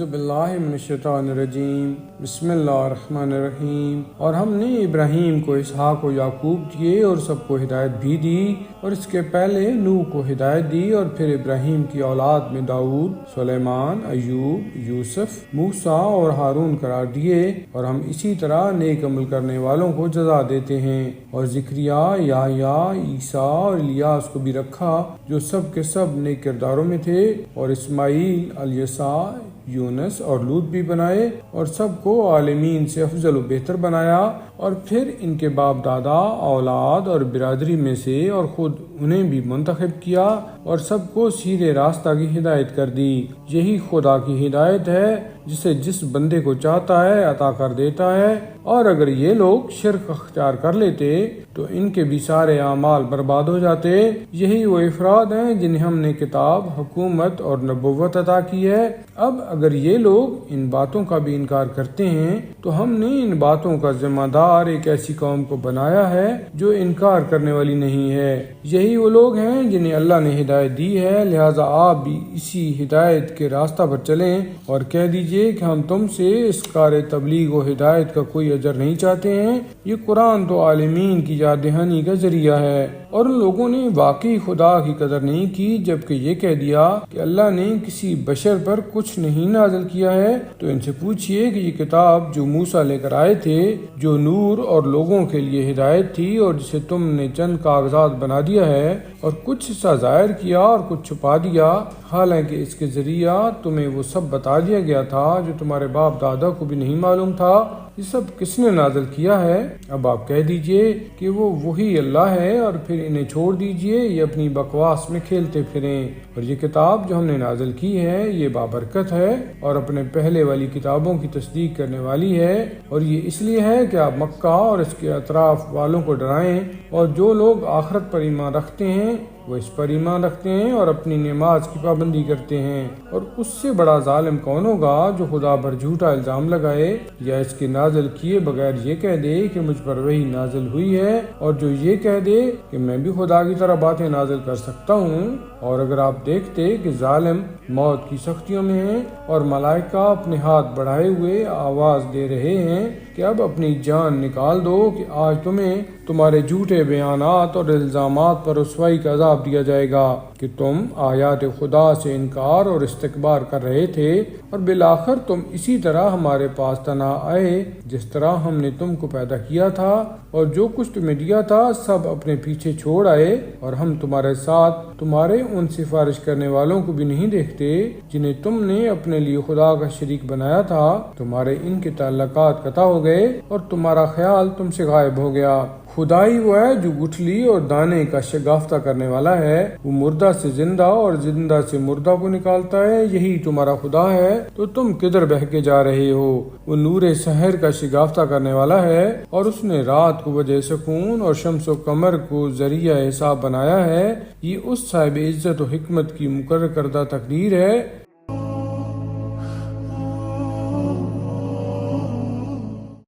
اعوذ باللہ من الشیطان الرجیم بسم اللہ الرحمن الرحیم۔ اور ہم نے ابراہیم کو اسحاق و یعقوب دیے اور سب کو ہدایت بھی دی، اور اس کے پہلے نوح کو ہدایت دی، اور پھر ابراہیم کی اولاد میں داؤد، سلیمان، ایوب، یوسف، موسیٰ اور ہارون قرار دیے، اور ہم اسی طرح نیک عمل کرنے والوں کو جزا دیتے ہیں۔ اور زکریا، یحییٰ، عیسیٰ اور الیاس کو بھی رکھا جو سب کے سب نیک کرداروں میں تھے، اور اسماعیل، الیسع، یونس اور لوط بھی بنائے، اور سب کو عالمین سے افضل و بہتر بنایا، اور پھر ان کے باپ دادا، اولاد اور برادری میں سے اور خود انہیں بھی منتخب کیا، اور سب کو سیدھے راستہ کی ہدایت کر دی۔ یہی خدا کی ہدایت ہے جسے جس بندے کو چاہتا ہے عطا کر دیتا ہے، اور اگر یہ لوگ شرک اختیار کر لیتے تو ان کے بھی سارے اعمال برباد ہو جاتے۔ یہی وہ افراد ہیں جنہیں ہم نے کتاب، حکومت اور نبوت عطا کی ہے۔ اب اگر یہ لوگ ان باتوں کا بھی انکار کرتے ہیں تو ہم نے ان باتوں کا ذمہ دار ایک ایسی قوم کو بنایا ہے جو انکار کرنے والی نہیں ہے۔ یہی وہ لوگ ہیں جنہیں اللہ نے ہدایت دی ہے، لہٰذا آپ بھی اسی ہدایت کے راستہ پر چلیں، اور کہہ دیجئے کہ ہم تم سے اس کار تبلیغ و ہدایت کا کوئی اجر نہیں چاہتے ہیں۔ یہ قرآن تو عالمین کی یاد دہانی کا ذریعہ ہے۔ اور ان لوگوں نے واقعی خدا کی قدر نہیں کی جبکہ یہ کہہ دیا کہ اللہ نے کسی بشر پر کچھ نہیں نازل کیا ہے، تو ان سے پوچھئے کہ یہ کتاب جو موسیٰ لے کر آئے تھے، جو نور اور لوگوں کے لیے ہدایت تھی، اور جسے تم نے چند کاغذات بنا دیا ہے اور کچھ حصہ ظاہر کیا اور کچھ چھپا دیا، حالانکہ اس کے ذریعہ تمہیں وہ سب بتا دیا گیا تھا جو تمہارے باپ دادا کو بھی نہیں معلوم تھا، یہ سب کس نے نازل کیا ہے؟ اب آپ کہہ دیجئے کہ وہ وہی اللہ ہے، اور پھر انہیں چھوڑ دیجئے یہ اپنی بکواس میں کھیلتے پھریں۔ اور یہ کتاب جو ہم نے نازل کی ہے یہ بابرکت ہے اور اپنے پہلے والی کتابوں کی تصدیق کرنے والی ہے، اور یہ اس لیے ہے کہ آپ مکہ اور اس کے اطراف والوں کو ڈرائیں، اور جو لوگ آخرت پر ایمان رکھتے ہیں وہ اس پر ایمان رکھتے ہیں اور اپنی نماز کی پابندی کرتے ہیں۔ اور اس سے بڑا ظالم کون ہوگا جو خدا پر جھوٹا الزام لگائے یا اس کے نازل کیے بغیر یہ کہہ دے کہ مجھ پر وحی نازل ہوئی ہے، اور جو یہ کہہ دے کہ میں بھی خدا کی طرح باتیں نازل کر سکتا ہوں۔ اور اگر آپ دیکھتے کہ ظالم موت کی سختیوں میں ہیں اور ملائکہ اپنے ہاتھ بڑھائے ہوئے آواز دے رہے ہیں کہ اب اپنی جان نکال دو کہ آج تمہیں تمہارے جھوٹے بیانات اور الزامات پر رسوائی کا عذاب دیا جائے گا کہ تم آیات خدا سے انکار اور استکبار کر رہے تھے، اور بالآخر تم اسی طرح ہمارے پاس تنہا آئے جس طرح ہم نے تم کو پیدا کیا تھا، اور جو کچھ تمہیں دیا تھا سب اپنے پیچھے چھوڑ آئے، اور ہم تمہارے ساتھ تمہارے ان سفارش کرنے والوں کو بھی نہیں دیکھتے جنہیں تم نے اپنے لیے خدا کا شریک بنایا تھا۔ تمہارے ان کے تعلقات قطع ہو گئے اور تمہارا خیال تم سے غائب ہو گیا۔ خدائی وہ ہے جو گٹھلی اور دانے کا شگافتہ کرنے والا ہے، وہ مردہ سے زندہ اور زندہ سے مردہ کو نکالتا ہے، یہی تمہارا خدا ہے، تو تم کدھر بہکے جا رہے ہو؟ وہ نور سحر کا شگافتہ کرنے والا ہے، اور اس نے رات کو وجہ سکون اور شمس و قمر کو ذریعہ حساب بنایا ہے۔ یہ اس صاحب عزت و حکمت کی مقرر کردہ تقدیر ہے